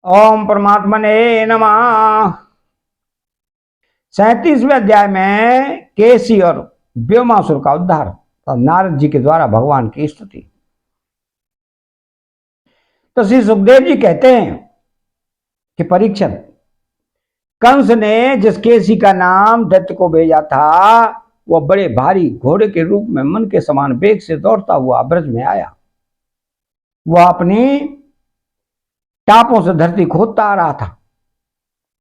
ओम परमात्मने नमः। 37वें अध्याय में केसी और व्योमासुर का उद्धार और नारद जी के द्वारा भगवान की स्तुति। तो श्री सुखदेव जी कहते हैं कि परीक्षित, कंस ने जिस केसी का नाम दैत्य को भेजा था वह बड़े भारी घोड़े के रूप में मन के समान वेग से दौड़ता हुआ ब्रज में आया। वह अपनी टापों से धरती खोदता आ रहा था।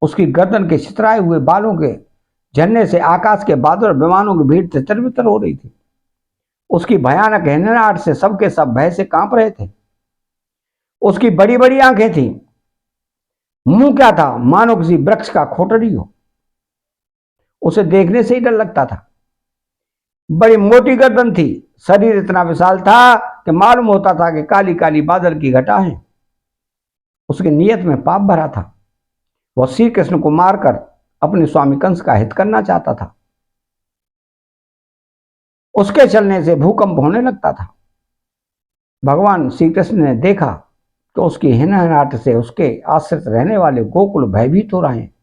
उसकी गर्दन के छितराए हुए बालों के झरने से आकाश के बादल और विमानों की भीड़ तितर बितर हो रही थी। उसकी भयानक हिन्ननाट से सबके सब भय से कांप रहे थे। उसकी बड़ी बड़ी आंखें थीं। मुंह क्या था, मानो किसी वृक्ष का खोटड़ी हो। उसे देखने से ही डर लगता था। बड़ी मोटी गर्दन थी। शरीर इतना विशाल था कि मालूम होता था कि काली काली बादल की घटा है। उसकी नीयत में पाप भरा था। वह श्री कृष्ण को मारकर अपने स्वामी कंस का हित करना चाहता था। उसके चलने से भूकंप होने लगता था। भगवान श्री कृष्ण ने देखा कि उसकी हिनहनाहट से उसके आश्रित रहने वाले गोकुल भयभीत हो रहे हैं।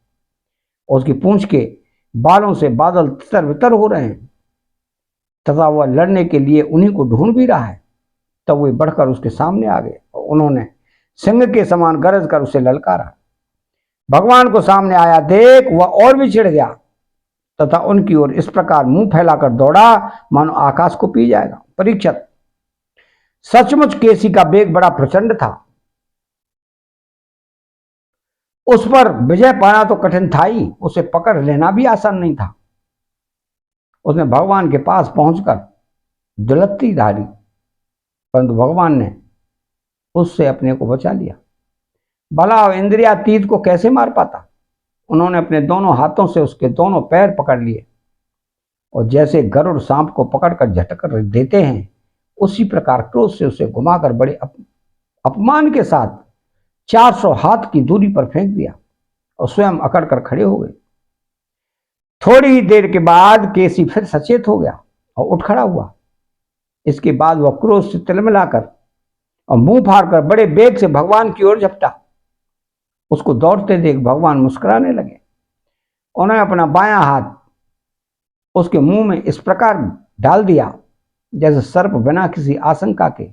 उसकी पूंछ के बालों से बादल तितर बितर हो रहे हैं तथा वह लड़ने के लिए उन्हीं को ढूंढ भी रहा है। तब वे बढ़कर उसके सामने आ गए और उन्होंने सिंह के समान गरज कर उसे ललकारा। भगवान को सामने आया देख वह और भी चिढ़ गया तथा उनकी ओर इस प्रकार मुंह फैलाकर दौड़ा मानो आकाश को पी जाएगा। परीक्षित, सचमुच केसी का वेग बड़ा प्रचंड था। उस पर विजय पाना तो कठिन था ही, उसे पकड़ लेना भी आसान नहीं था। उसने भगवान के पास पहुंचकर दुलत्ती धारी, परंतु भगवान ने उससे अपने को बचा लिया। भला इंद्रियातीत को कैसे मार पाता। उन्होंने अपने दोनों हाथों से उसके दोनों पैर पकड़ लिए और जैसे गरुड़ सांप को पकड़कर झटकर देते हैं उसी प्रकार क्रोध से उसे घुमाकर बड़े अपमान के साथ 400 हाथ की दूरी पर फेंक दिया और स्वयं अकड़ कर खड़े हो गए। थोड़ी ही देर के बाद केसी फिर सचेत हो गया और उठ खड़ा हुआ। इसके बाद वह क्रोध से तिलमिलाकर और मुंह फाड़कर बड़े वेग से भगवान की ओर झपटा। उसको दौड़ते देख भगवान मुस्कुराने लगे। उन्होंने अपना बायां हाथ उसके मुंह में इस प्रकार डाल दिया जैसे सर्प बिना किसी आशंका के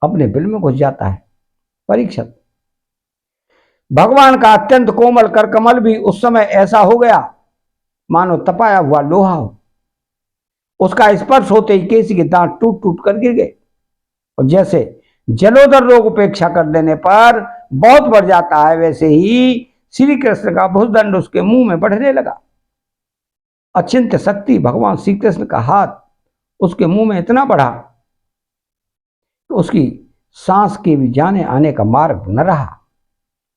अपने बिल में घुस जाता है। परीक्षित, भगवान का अत्यंत कोमल कर कमल भी उस समय ऐसा हो गया मानो तपाया हुआ लोहा हो। उसका स्पर्श होते ही केसी के दांत टूट टूट कर गिर गए और जैसे जलोदर रोग उपेक्षा कर देने पर बहुत बढ़ जाता है वैसे ही श्री कृष्ण का भुजदंड उसके मुंह में बढ़ने लगा। अचिंत्य शक्ति भगवान श्री कृष्ण का हाथ उसके मुंह में इतना बढ़ा कि उसकी सांस के भी जाने आने का मार्ग न रहा।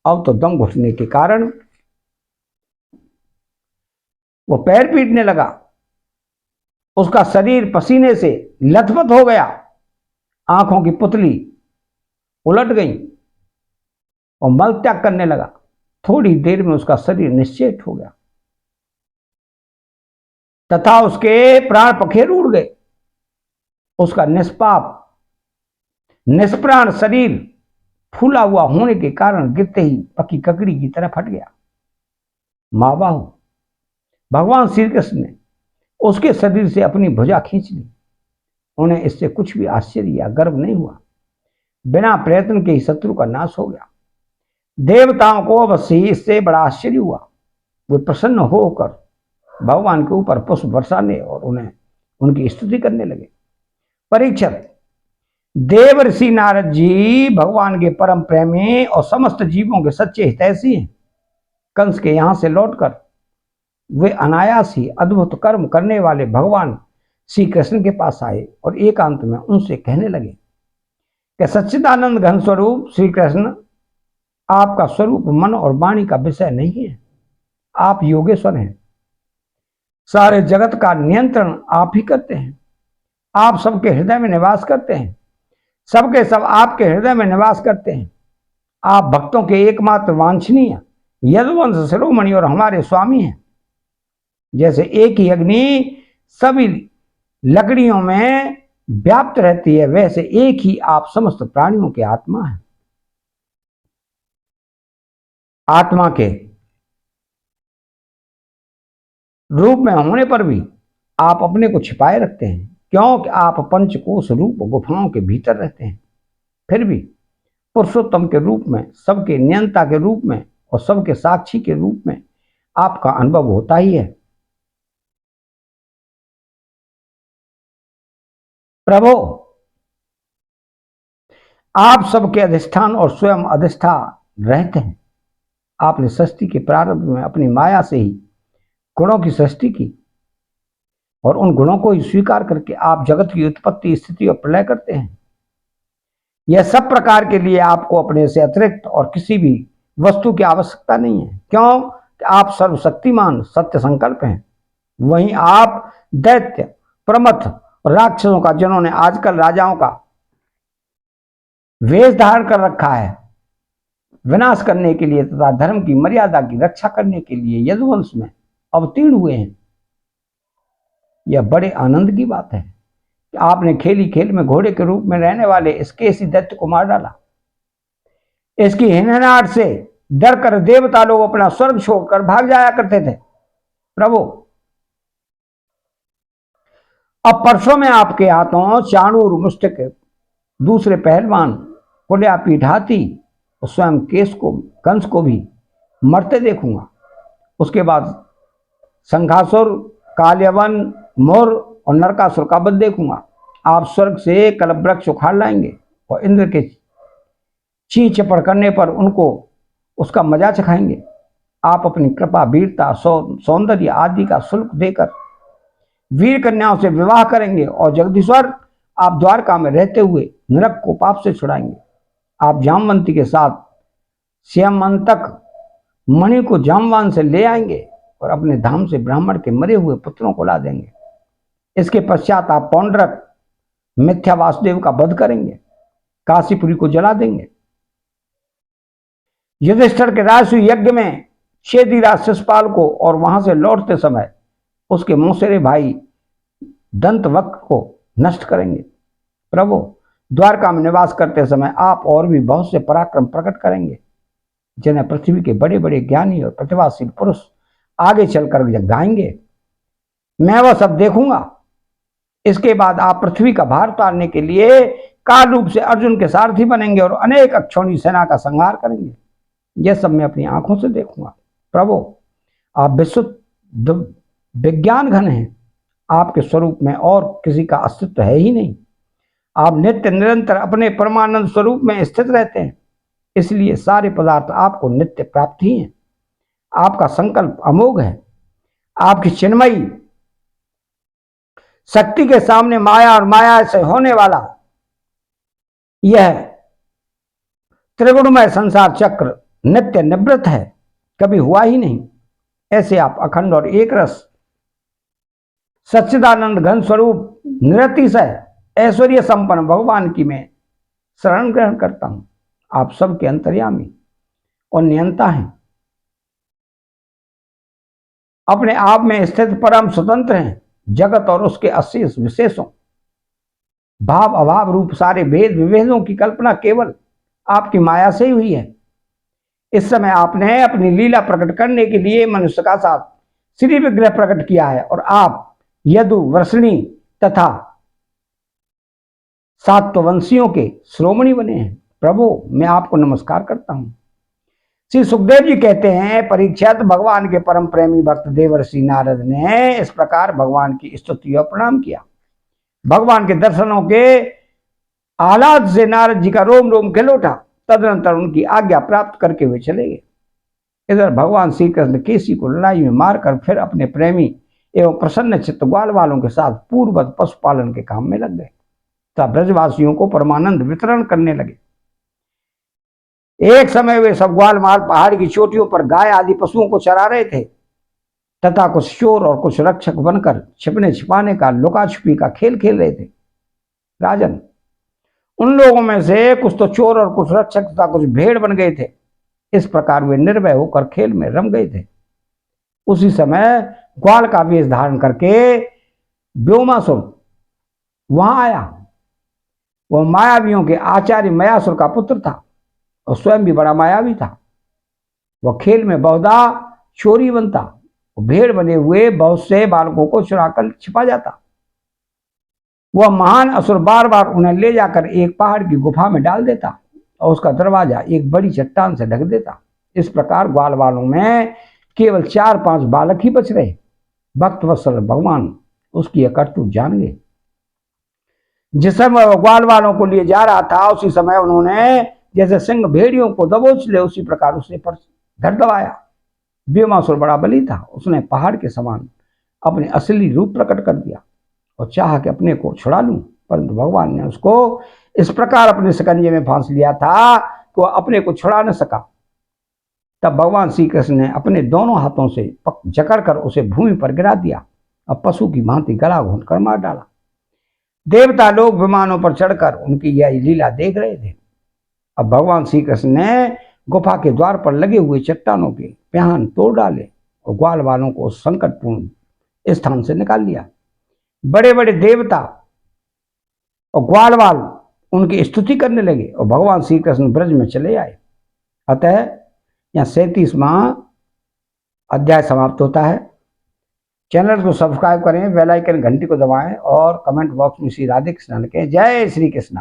अब तो दम घुटने के कारण वो पैर पीटने लगा। उसका शरीर पसीने से लथपथ हो गया। आंखों की पुतली उलट गई और मल त्याग करने लगा। थोड़ी देर में उसका शरीर निश्चेत हो गया तथा उसके प्राण पखेरु उड़ गए। उसका निष्पाप निष्प्राण शरीर फूला हुआ होने के कारण गिरते ही पकी ककड़ी की तरह फट गया। महाबाहु, भगवान श्री कृष्ण ने उसके शरीर से अपनी भुजा खींच ली। उन्हें इससे कुछ भी आश्चर्य या गर्व नहीं हुआ। बिना प्रयत्न के ही शत्रु का नाश हो गया। देवताओं को अवश्य ही इससे बड़ा आश्चर्य हुआ। वे प्रसन्न होकर भगवान के ऊपर पुष्प बरसाने और उन्हें उनकी स्तुति करने लगे। परीक्षित, देव ऋषि नारद जी भगवान के परम प्रेमी और समस्त जीवों के सच्चे हितैषी हैं। कंस के यहां से लौटकर वे अनायास ही अद्भुत कर्म करने वाले भगवान श्री कृष्ण के पास आए और एकांत में उनसे कहने लगे कि सच्चिदानंद घन स्वरूप श्री कृष्ण, आपका स्वरूप मन और वाणी का विषय नहीं है। आप योगेश्वर हैं। सारे जगत का नियंत्रण आप ही करते हैं। आप सबके हृदय में निवास करते हैं। सबके सब आपके हृदय में निवास करते हैं। आप भक्तों के एकमात्र वांछनीय यदुवंश शिरोमणि और हमारे स्वामी हैं। जैसे एक ही अग्नि सभी लकड़ियों में व्याप्त रहती है वैसे एक ही आप समस्त प्राणियों के आत्मा हैं। आत्मा के रूप में होने पर भी आप अपने को छिपाए रखते हैं, क्योंकि आप पंचकोश रूप गुफाओं के भीतर रहते हैं। फिर भी पुरुषोत्तम के रूप में, सबके नियंता के रूप में और सबके साक्षी के रूप में आपका अनुभव होता ही है। प्रभु, आप सबके अधिष्ठान और स्वयं अधिष्ठान रहते हैं। आपने सृष्टि के प्रारंभ में अपनी माया से ही गुणों की सृष्टि की और उन गुणों को ही स्वीकार करके आप जगत की उत्पत्ति, स्थिति और प्रलय करते हैं। यह सब प्रकार के लिए आपको अपने से अतिरिक्त और किसी भी वस्तु की आवश्यकता नहीं है, क्यों कि आप सर्वशक्तिमान सत्य संकल्प हैं। वहीं आप दैत्य, प्रमथ और राक्षसों का, जिन्होंने आजकल राजाओं का वेश धारण कर रखा है, विनाश करने के लिए तथा धर्म की मर्यादा की रक्षा करने के लिए यदुवंश में अवतीर्ण हुए हैं। यह बड़े आनंद की बात है कि आपने खेली खेल में घोड़े के रूप में रहने वाले इस केसी दैत्य को मार डाला। इसकी हिनहनाहट से डर कर देवता लोग अपना स्वर्ग छोड़कर भाग जाया करते थे। प्रभु, अब परसों में आपके हाथों चाणूर मुष्टिक, दूसरे पहलवान कुल्या पीठाती और स्वयं कंस को भी मरते देखूंगा। उसके बाद संघासुर, काल्यवन, मोर और नरकासुर का वध देखूंगा। आप स्वर्ग से कल्प वृक्ष उखाड़ लाएंगे और इंद्र के ची चपड़ करने पर उनको उसका मजा चखाएंगे। आप अपनी कृपा, वीरता, सौंदर्य आदि का शुल्क देकर वीर कन्याओं से विवाह करेंगे और जगदीश्वर, आप द्वारका में रहते हुए नरक को पाप से छुड़ाएंगे। आप जामवंती के साथ श्यामंतक मणि को जामवान से ले आएंगे और अपने धाम से ब्राह्मण के मरे हुए पुत्रों को ला देंगे। इसके पश्चात आप पौंड्रक मिथ्या वासुदेव का वध करेंगे, काशीपुरी को जला देंगे। युधिष्ठिर के राजसूय यज्ञ में शेदीराज शिषपाल को और वहां से लौटते समय उसके मौसेरे भाई दंतवक्र को नष्ट करेंगे। प्रभु, द्वारका में निवास करते समय आप और भी बहुत से पराक्रम प्रकट करेंगे, जिन्हें पृथ्वी के बड़े बड़े ज्ञानी और प्रतिभाशील पुरुष आगे चलकर गाएंगे। मैं वह सब देखूंगा। इसके बाद आप पृथ्वी का भार उतारने के लिए काल रूप से अर्जुन के सारथी बनेंगे और अनेक अक्षौणी सेना का संहार करेंगे। यह सब मैं अपनी आंखों से देखूंगा। प्रभु, आप विशुद्ध विज्ञान घन हैं। आपके स्वरूप में और किसी का अस्तित्व है ही नहीं। आप नित्य निरंतर अपने परमानंद स्वरूप में स्थित रहते हैं, इसलिए सारे पदार्थ आपको नित्य प्राप्त ही हैं। आपका संकल्प अमोघ है। आपकी चिन्मयी शक्ति के सामने माया और माया से होने वाला यह त्रिगुणमय संसार चक्र नित्य निवृत्त है, कभी हुआ ही नहीं। ऐसे आप अखंड और एक रस सच्चिदानंद घन स्वरूप निरतिशय ऐश्वर्य संपन्न भगवान की मैं शरण ग्रहण करता हूं। आप सबके अंतर्यामी और नियंता हैं, अपने आप में स्थित परम स्वतंत्र हैं। जगत और उसके अशेष विशेषों, भाव अभाव रूप सारे भेद विभेदों की कल्पना केवल आपकी माया से ही हुई है। इस समय आपने अपनी लीला प्रकट करने के लिए मनुष्य का साथ श्री विग्रह प्रकट किया है और आप यदु, वर्षणी तथा सात्ववंशियों के श्रोमणी बने हैं। प्रभु, मैं आपको नमस्कार करता हूं। श्री सुखदेव जी कहते हैं, परीक्षित, भगवान के परम प्रेमी भक्त देवर्षि नारद ने इस प्रकार भगवान की स्तुति और प्रणाम किया। भगवान के दर्शनों के आह्लाद से नारद जी का रोम रोम खिल उठा। तदनंतर उनकी आज्ञा प्राप्त करके वे चले गए। इधर भगवान श्री कृष्ण केसी को लड़ाई में मारकर फिर अपने प्रेमी एवं प्रसन्न चित्त ग्वाल वालों के साथ पूर्ववत पशुपालन के काम में लग गए तथा ब्रजवासियों को परमानंद वितरण करने लगे। एक समय वे सब ग्वाल मार पहाड़ की चोटियों पर गाय आदि पशुओं को चरा रहे थे तथा कुछ चोर और कुछ रक्षक बनकर छिपने छिपाने का, लुका छुपी का खेल खेल रहे थे। राजन, उन लोगों में से कुछ तो चोर और कुछ रक्षक तथा कुछ भेड़ बन गए थे। इस प्रकार वे निर्भय होकर खेल में रम गए थे। उसी समय ग्वाल का वेश धारण करके व्योमासुर वहां आया। वह मायावियों के आचार्य मयासुर का पुत्र था और स्वयं भी बड़ा मायावी था। वह खेल में बहुधा चोरी बनता, भेड़ बने हुए बहुत से बालकों को चुराकर छिपा जाता। वह महान असुर बार बार उन्हें ले जाकर एक पहाड़ की गुफा में डाल देता और उसका दरवाजा एक बड़ी चट्टान से ढक देता। इस प्रकार ग्वाल वालों में केवल 4-5 बालक ही बच रहे। भक्त वत्सल भगवान उसकी यह करतूत जान गए। जिस समय वह ग्वाल वालों को लिए जा रहा था, उसी समय उन्होंने जैसे सिंह भेड़ियों को दबोच ले, उसी प्रकार उसने पर धर दबाया। भीमासुर बड़ा बली था, उसने पहाड़ के समान अपने असली रूप प्रकट कर दिया और चाहा कि अपने को छुड़ा लूं, परंतु भगवान ने उसको इस प्रकार अपने शिकंजे में फांस लिया था कि वह अपने को छुड़ा न सका। तब भगवान श्री कृष्ण ने अपने दोनों हाथों से जकड़ कर उसे भूमि पर गिरा दिया और पशु की भांति गला घोंट कर मार डाला। देवता लोग विमानों पर चढ़कर उनकी यह लीला देख रहे थे। अब भगवान श्री कृष्ण ने गुफा के द्वार पर लगे हुए चट्टानों के प्यान तोड़ डाले और ग्वाल वालों को संकटपूर्ण स्थान से निकाल लिया। बड़े बड़े देवता और ग्वाल वाल उनकी स्तुति करने लगे और भगवान श्री कृष्ण ब्रज में चले आए। अतः यहाँ 37वां अध्याय समाप्त होता है। चैनल को सब्सक्राइब करें, बेल आइकन घंटी को दबाएं और कमेंट बॉक्स में श्री राधे कृष्ण लिखें। जय श्री कृष्ण।